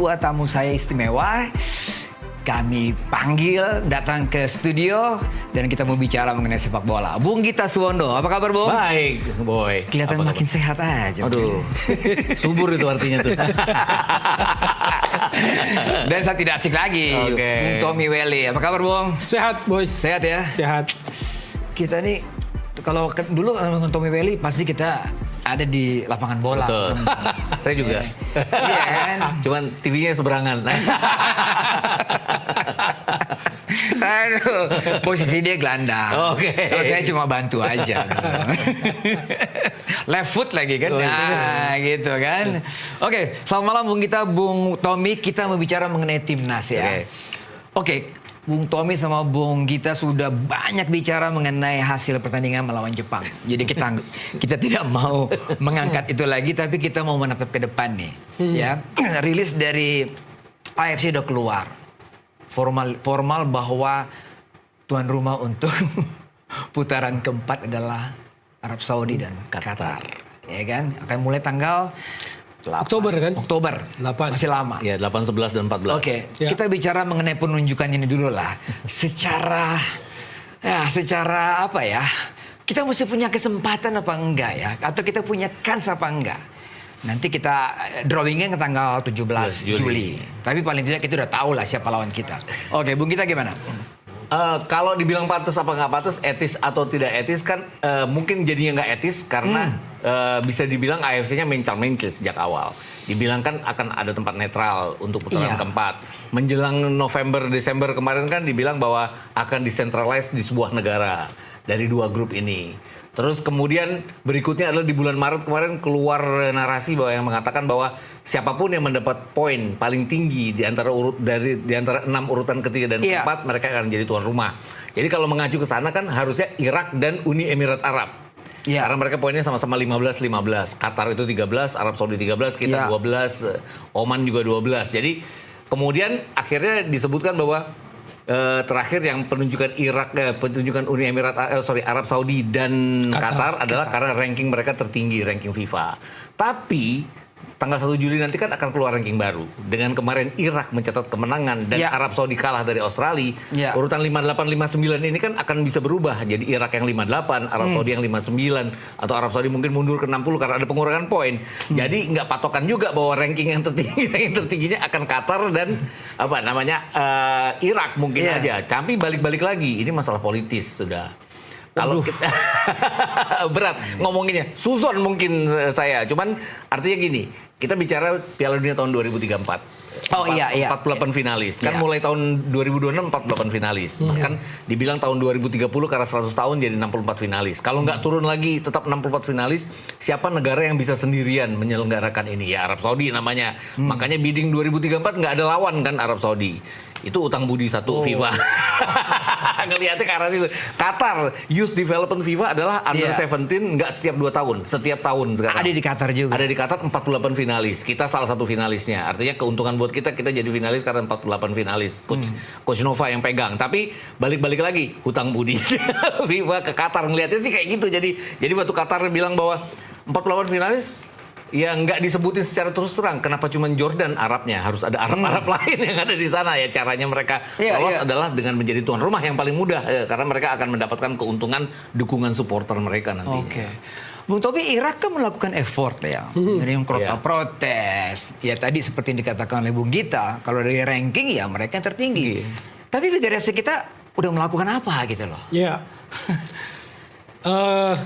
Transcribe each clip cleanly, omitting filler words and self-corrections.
dua tamu saya istimewa. Kami panggil datang ke studio dan kita mau bicara mengenai sepak bola. Bung Gita Suwondo, apa kabar Bung? Baik, Boy. Kelihatan Apa makin kabar? sehat aja. Aduh, subur itu artinya tuh. Dan saya tidak asik lagi. Oke. Bung Tommy Welly, apa kabar Bung? Sehat, Boy. Sehat ya? Sehat. Kita nih, kalau dulu dengan Tommy Welly pasti kita ada di lapangan bola. Betul. Saya juga. Iya kan? Cuman TV-nya seberangan. Aduh, posisi dia gelandang. Oke. Kalau saya cuma bantu aja. Left foot lagi kan? Oh, iya. Nah, gitu kan. Oke, selamat malam Bung Gita, Bung Tommy. Kita mau bicara mengenai timnas ya. Oke, Bung Tommy sama Bung Gita sudah banyak bicara mengenai hasil pertandingan melawan Jepang. Jadi kita tidak mau mengangkat itu lagi, tapi kita mau menatap ke depan nih. Ya, rilis dari AFC udah keluar. Formal bahwa tuan rumah untuk putaran keempat adalah Arab Saudi dan Qatar. Ya kan? Akan mulai tanggal 8. Oktober kan? Oktober. 8. Masih lama. Ya, 8, 11, dan 14. Oke, Ya. kita bicara mengenai penunjukan ini dulu lah. Secara apa ya? Kita mesti punya kesempatan apa enggak ya? Atau kita punya kans apa enggak? Nanti kita drawingnya ke tanggal 17 Juli. Tapi paling tidak kita udah tahu lah siapa lawan kita. Oke, Bung Gita gimana? Kalau dibilang pantas apa nggak pantas, etis atau tidak etis kan mungkin jadinya nggak etis karena bisa dibilang AFC-nya mencal-mencil sejak awal. Dibilang kan akan ada tempat netral untuk putaran Iya. keempat. Menjelang November, Desember kemarin kan dibilang bahwa akan decentralized di sebuah negara dari dua grup ini. Terus kemudian berikutnya adalah di bulan Maret kemarin keluar narasi bahwa yang mengatakan bahwa siapapun yang mendapat poin paling tinggi di antara 6 urutan ketiga dan Iya. keempat, mereka akan jadi tuan rumah. Jadi kalau mengacu ke sana kan harusnya Irak dan Uni Emirat Arab. Iya. Karena mereka poinnya sama-sama 15-15. Qatar itu 13, Arab Saudi 13, kita Iya. 12, Oman juga 12. Jadi kemudian akhirnya disebutkan bahwa terakhir yang penunjukan penunjukan Uni Emirat Arab Saudi dan Qatar adalah karena ranking mereka tertinggi, ranking FIFA. Tapi tanggal 1 Juli nanti kan akan keluar ranking baru. Dengan kemarin Irak mencatat kemenangan dan Ya. Arab Saudi kalah dari Australia, Ya. urutan 58 59 ini kan akan bisa berubah jadi Irak yang 58, Arab Saudi yang 59, atau Arab Saudi mungkin mundur ke 60 karena ada pengurangan poin. Jadi nggak patokan juga bahwa ranking yang tertingginya akan Qatar dan Irak mungkin Iya. aja. Tapi balik-balik lagi, ini masalah politis sudah. Kalau kita berat ngomonginnya, Suson mungkin saya. Cuman artinya gini, kita bicara Piala Dunia tahun 2034. Oh, iya. 48 finalis. Kan Iya. mulai tahun 2026 48 finalis. Bahkan dibilang tahun 2030 karena 100 tahun jadi 64 finalis. Kalau nggak turun lagi tetap 64 finalis, siapa negara yang bisa sendirian menyelenggarakan ini? Ya Arab Saudi namanya. Makanya bidding 2034 nggak ada lawan kan Arab Saudi. Itu utang budi satu FIFA. Ngelihatnya ke arah situ. Qatar Youth Development FIFA adalah under Iya. 17 nggak setiap 2 tahun, setiap tahun sekarang. Ada di Qatar juga. Ada di Qatar 48 finalis. Kita salah satu finalisnya. Artinya keuntungan buat kita jadi finalis karena 48 finalis. Coach Nova yang pegang. Tapi balik-balik lagi hutang budi FIFA ke Qatar, ngelihatnya sih kayak gitu. Jadi waktu Qatar bilang bahwa 48 finalis ya nggak disebutin secara terus terang. Kenapa cuma Jordan Arabnya? Harus ada Arab-Arab lain yang ada di sana ya. Caranya mereka Iya, lolos iya. adalah dengan menjadi tuan rumah yang paling mudah karena mereka akan mendapatkan keuntungan dukungan supporter mereka nantinya. Oke. Bung Tommy, Irak kan melakukan effort ya. Dari Iya. protes. Ya tadi seperti yang dikatakan oleh Bung Gita, kalau dari ranking ya mereka yang tertinggi. Tapi federasi kita udah melakukan apa gitu loh. Ya.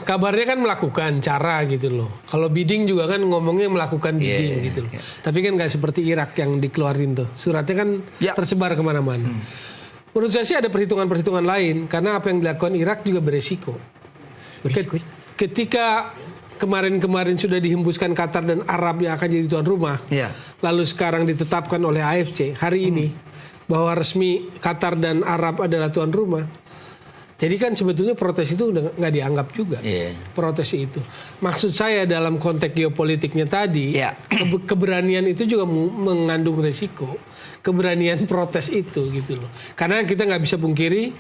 Kabarnya kan melakukan cara gitu loh. Kalau bidding juga kan ngomongnya melakukan bidding Iya, gitu loh. Tapi kan nggak seperti Irak yang dikeluarin tuh. Suratnya kan Ya. tersebar kemana-mana. Menurut saya sih ada perhitungan-perhitungan lain. Karena apa yang dilakukan Irak juga beresiko. Ketika kemarin-kemarin sudah dihembuskan Qatar dan Arab yang akan jadi tuan rumah. Iya. Lalu sekarang ditetapkan oleh AFC hari ini bahwa resmi Qatar dan Arab adalah tuan rumah. Jadi kan sebetulnya protes itu udah nggak dianggap juga. Iya. Protes itu. Maksud saya dalam konteks geopolitiknya tadi, Iya. keberanian itu juga mengandung resiko. Keberanian protes itu gitu loh. Karena kita nggak bisa pungkiri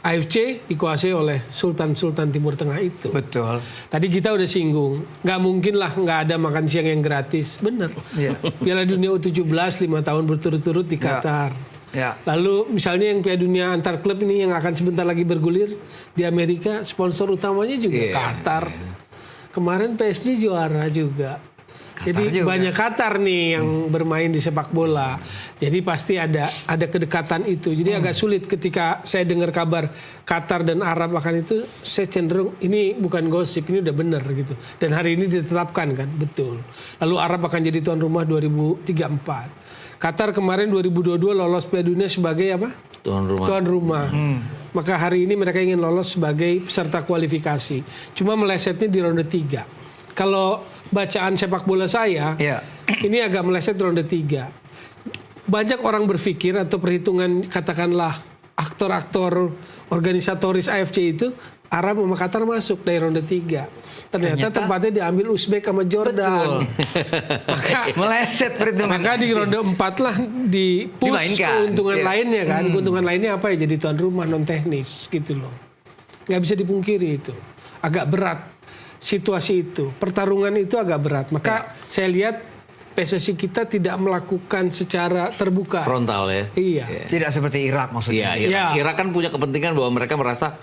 AFC dikuasai oleh sultan-sultan Timur Tengah itu. Betul. Tadi kita udah singgung, nggak mungkin lah nggak ada makan siang yang gratis, bener. Iya. Piala Dunia U17 5 tahun berturut-turut di Qatar. Ya. Lalu misalnya yang Piala Dunia antar klub ini yang akan sebentar lagi bergulir di Amerika, sponsor utamanya juga Qatar. Kemarin PSG juara juga. Jadi juga. banyak Qatar nih yang bermain di sepak bola. Jadi pasti ada kedekatan itu. Jadi agak sulit ketika saya dengar kabar Qatar dan Arab akan itu, saya cenderung ini bukan gosip, ini udah benar gitu. Dan hari ini ditetapkan kan, betul. Lalu Arab akan jadi tuan rumah 2034. Qatar kemarin 2022 lolos Piala Dunia sebagai apa? Tuan rumah. Tuan rumah. Maka hari ini mereka ingin lolos sebagai peserta kualifikasi. Cuma melesetnya di ronde 3. Kalau bacaan sepak bola saya, ini agak meleset ronde 3. Banyak orang berpikir atau perhitungan katakanlah aktor-aktor organisatoris AFC itu Arab sama Qatar masuk dari ronde 3. Ternyata tempatnya diambil Uzbek sama Jordan. Maka Meleset perhitungan. maka di ronde 4 lah di push Dimainkan. keuntungan lainnya kan. Keuntungan lainnya apa ya? Jadi tuan rumah non teknis gitu loh. Nggak bisa dipungkiri itu. Agak berat situasi itu. Pertarungan itu agak berat. Maka saya lihat PSSI kita tidak melakukan secara terbuka. Frontal ya. Iya. Tidak seperti Irak maksudnya. Iya, Irak kan punya kepentingan bahwa mereka merasa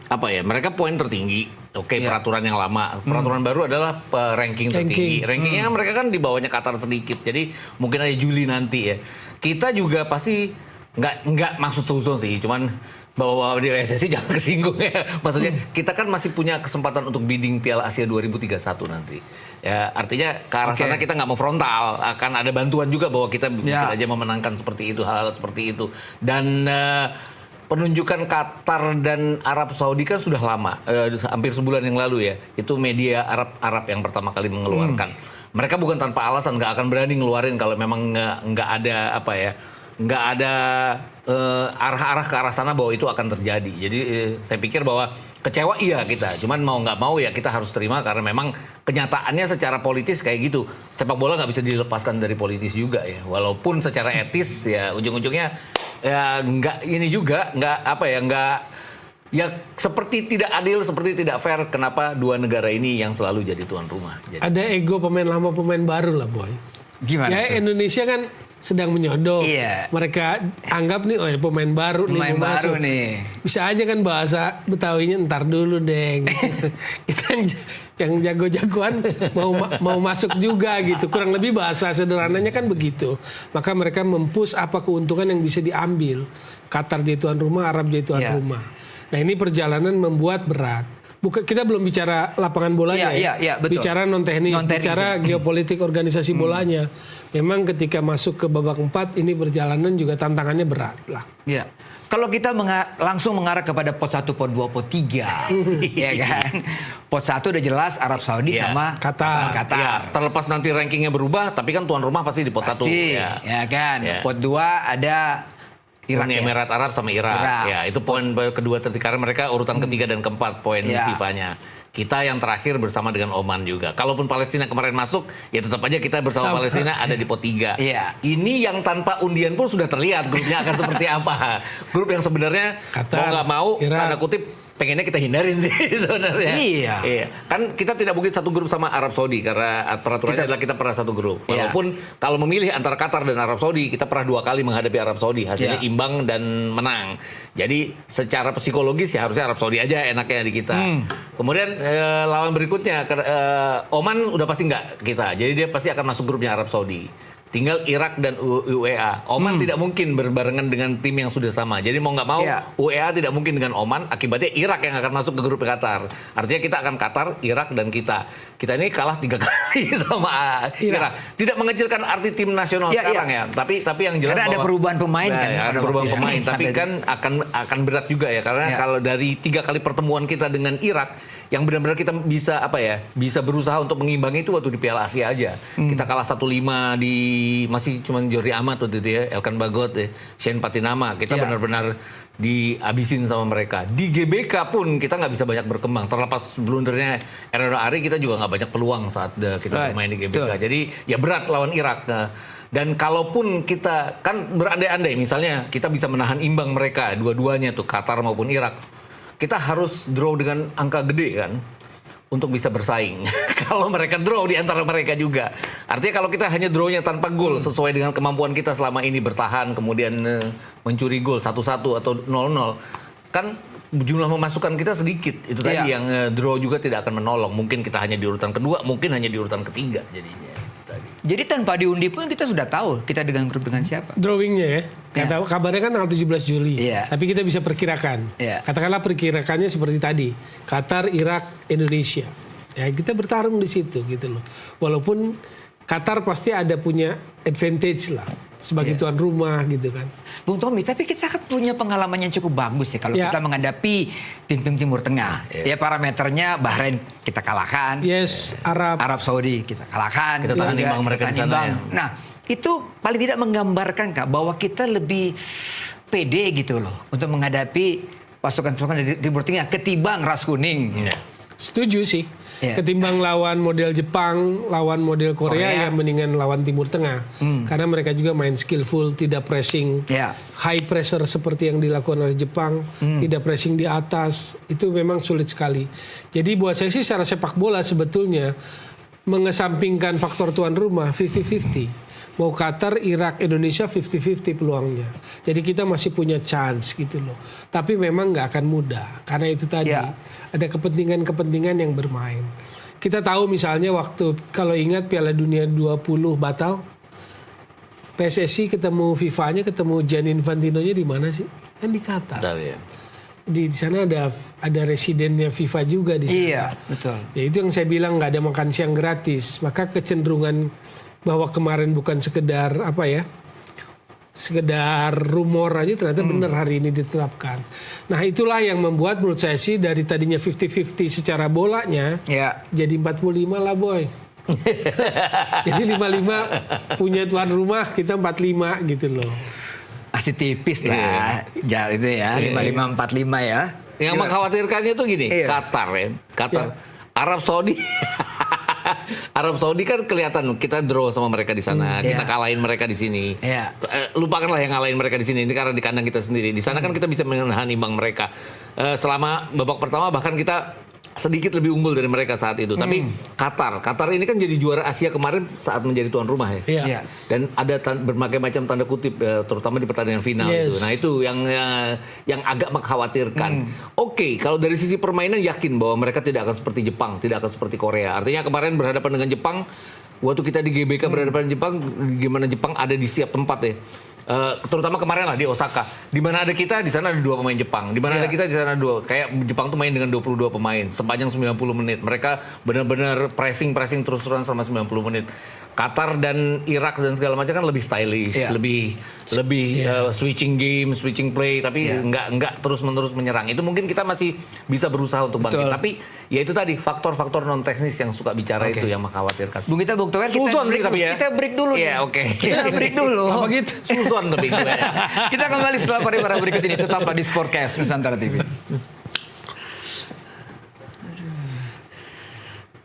apa ya? Mereka poin tertinggi. Oke, peraturan yang lama. Peraturan baru adalah ranking tertinggi. Rankingnya mereka kan di bawahnya Qatar sedikit. Jadi mungkin aja Juli nanti ya. Kita juga pasti nggak maksud suzon sih, cuman bahwa di PSSI jangan kesinggung ya. Maksudnya kita kan masih punya kesempatan untuk bidding Piala Asia 2031 nanti. Ya artinya ke arah sana kita nggak mau frontal, akan ada bantuan juga bahwa kita mungkin aja memenangkan seperti itu, hal seperti itu. Dan penunjukan Qatar dan Arab Saudi kan sudah lama, hampir sebulan yang lalu ya. Itu media Arab yang pertama kali mengeluarkan. Mereka bukan tanpa alasan, nggak akan berani ngeluarin kalau memang nggak ada apa ya, nggak ada arah-arah ke arah sana bahwa itu akan terjadi. Jadi saya pikir bahwa kecewa iya kita, cuman mau nggak mau ya kita harus terima karena memang kenyataannya secara politis kayak gitu. Sepak bola nggak bisa dilepaskan dari politis juga ya. Walaupun secara etis ya ujung-ujungnya ya nggak ini juga nggak apa ya nggak ya seperti tidak adil, seperti tidak fair. Kenapa dua negara ini yang selalu jadi tuan rumah? Jadi, Ada ego pemain lama pemain baru lah boy. Gimana Ya tuh? Indonesia kan sedang menyodok. Iya. Mereka anggap nih, oh pemain baru nih Pemain mau baru masuk. nih. Bisa aja kan bahasa Betawinya ntar dulu deng. Kita yang jago-jagoan mau masuk juga gitu. Kurang lebih bahasa sederhananya kan begitu. Maka mereka mempush apa keuntungan yang bisa diambil. Qatar jadi tuan rumah, Arab jadi tuan rumah. Nah ini perjalanan membuat berat. Kita belum bicara lapangan bolanya betul. Bicara non-teknis, bicara geopolitik organisasi bolanya. Memang ketika masuk ke babak 4 ini perjalanan juga tantangannya berat lah. Iya. Kalau kita langsung mengarah kepada pot 1, pot 2, pot 3, ya kan? Pot 1 udah jelas Arab Saudi sama Qatar. ya, terlepas nanti rankingnya berubah, tapi kan tuan rumah pasti di pot 1. Ya kan? Pot 2 ada Irak, Uni Emirat Arab sama Irak. Ya, itu poin kedua karena mereka urutan ketiga dan keempat poin FIFA-nya. Kita yang terakhir bersama dengan Oman juga. Kalaupun Palestina kemarin masuk, ya tetap aja kita bersama Palestina ada di pot 3. Ini yang tanpa undian pun sudah terlihat grupnya akan seperti apa. Grup yang sebenarnya Qatar, mau nggak mau, Irak. tanda kutip pengennya kita hindarin sih sebenarnya. Iya. Kan kita tidak mungkin satu grup sama Arab Saudi karena peraturannya adalah kita pernah satu grup. Walaupun kalau memilih antara Qatar dan Arab Saudi, kita pernah 2 kali menghadapi Arab Saudi, hasilnya imbang dan menang. Jadi secara psikologis ya harusnya Arab Saudi aja enaknya di kita. Kemudian lawan berikutnya Oman udah pasti nggak kita. Jadi dia pasti akan masuk grupnya Arab Saudi. Tinggal Irak dan UEA. Oman tidak mungkin berbarengan dengan tim yang sudah sama. Jadi mau nggak mau UEA tidak mungkin dengan Oman. Akibatnya Irak yang akan masuk ke grup Qatar. Artinya kita akan Qatar, Irak dan kita. Kita ini kalah 3 kali sama Irak. Tidak mengecilkan arti tim nasional sekarang ya. Tapi yang jelas karena ada perubahan pemain kan. Ada perubahan pemain. Tapi kan akan berat juga ya. Karena kalau dari 3 kali pertemuan kita dengan Irak, yang benar-benar kita bisa bisa berusaha untuk mengimbangi itu waktu di Piala Asia aja. Kita kalah 1-5 di masih cuma Jordi Amat waktu itu ya, Elkan Bagot, Shane Patinama. Kita benar-benar dihabisin sama mereka. Di GBK pun kita nggak bisa banyak berkembang. Terlepas blundernya Erano Ari, kita juga nggak banyak peluang saat kita bermain di GBK. Jadi ya berat lawan Irak. Dan kalaupun kita kan berandai-andai, misalnya kita bisa menahan imbang mereka dua-duanya tuh Qatar maupun Irak, kita harus draw dengan angka gede kan untuk bisa bersaing. Kalau mereka draw di antara mereka juga, artinya kalau kita hanya drawnya tanpa gol sesuai dengan kemampuan kita selama ini bertahan, kemudian mencuri gol 1-1 atau 0-0, kan jumlah memasukkan kita sedikit. Itu tadi yang draw juga tidak akan menolong. Mungkin kita hanya di urutan kedua, mungkin hanya di urutan ketiga jadinya. Jadi tanpa diundi pun kita sudah tahu kita dengan grup dengan siapa. Drawingnya ya. Kata kabarnya kan tanggal 17 Juli. Tapi kita bisa perkirakan. Katakanlah perkirakannya seperti tadi. Qatar, Irak, Indonesia. Ya kita bertarung di situ gitu loh. Walaupun Qatar pasti ada punya advantage lah sebagai tuan rumah gitu kan. Bung Tommy, tapi kita kan punya pengalaman yang cukup bagus ya kalau kita menghadapi tim-tim Timur Tengah. Ya parameternya Bahrain kita kalahkan. Yes, Arab Saudi kita kalahkan. Kita tahan imbang mereka di sana. Ya. Nah, itu paling tidak menggambarkan Kak bahwa kita lebih pede gitu loh untuk menghadapi pasukan-pasukan dari Timur Tengah ketimbang ras kuning. Setuju sih. Ketimbang lawan model Jepang, lawan model Korea yang mendingan lawan Timur Tengah. Karena mereka juga main skillful, tidak pressing, high pressure seperti yang dilakukan oleh Jepang, tidak pressing di atas, itu memang sulit sekali. Jadi buat saya sih secara sepak bola sebetulnya mengesampingkan faktor tuan rumah 50-50. Mau Qatar, Irak, Indonesia 50-50 peluangnya. Jadi kita masih punya chance gitu loh. Tapi memang nggak akan mudah. Karena itu tadi ada kepentingan-kepentingan yang bermain. Kita tahu misalnya waktu kalau ingat Piala Dunia 20 batal, PSSI ketemu FIFA-nya, ketemu Gianni Infantino-nya di mana sih? Kan di Qatar. Di sana ada residennya FIFA juga di sana. Iya, betul. Ya itu yang saya bilang nggak ada makan siang gratis. Maka kecenderungan bahwa kemarin bukan sekedar sekedar rumor aja ternyata benar hari ini ditetapkan. Nah itulah yang membuat menurut saya sih dari tadinya 50-50 secara bolanya jadi 45 lah boy. Jadi 55 punya tuan rumah, kita 45 gitu loh. Masih tipis lah itu ya 55-45 ya. Yang mengkhawatirkannya tuh gini, Qatar Arab Saudi. Arab Saudi kan kelihatan kita draw sama mereka di sana, kita kalahin mereka di sini. Lupakanlah yang ngalahin mereka di sini, ini karena di kandang kita sendiri. Di sana kan kita bisa menahan imbang mereka. Selama babak pertama bahkan kita sedikit lebih unggul dari mereka saat itu. Tapi Qatar ini kan jadi juara Asia kemarin saat menjadi tuan rumah ya. Dan ada berbagai macam tanda kutip, terutama di pertandingan final itu. Nah itu yang agak mengkhawatirkan. Oke, kalau dari sisi permainan yakin bahwa mereka tidak akan seperti Jepang, tidak akan seperti Korea. Artinya kemarin berhadapan dengan Jepang, waktu kita di GBK berhadapan dengan Jepang, gimana Jepang ada di setiap tempat ya. Terutama kemarin lah di Osaka, di mana ada kita di sana ada 2 pemain Jepang, di mana ada kita di sana 2. Kayak Jepang tuh main dengan 22 pemain sepanjang 90 menit. Mereka benar-benar pressing terus-terusan selama 90 menit. Qatar dan Irak dan segala macam kan lebih stylish, lebih switching game, switching play, tapi nggak terus-menerus menyerang. Itu mungkin kita masih bisa berusaha untuk bangkit. Tapi ya itu tadi faktor-faktor non teknis yang suka bicara itu yang mengkhawatirkan. Bung Tower, kita break dulu. Iya, oke. Kita break dulu. Apa gitu? Susun tapi kita kembali setelah pariwara berikut ini tetaplah di Sportcast Nusantara TV.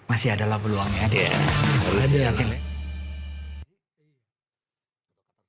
Masih adalah peluangnya. Ada.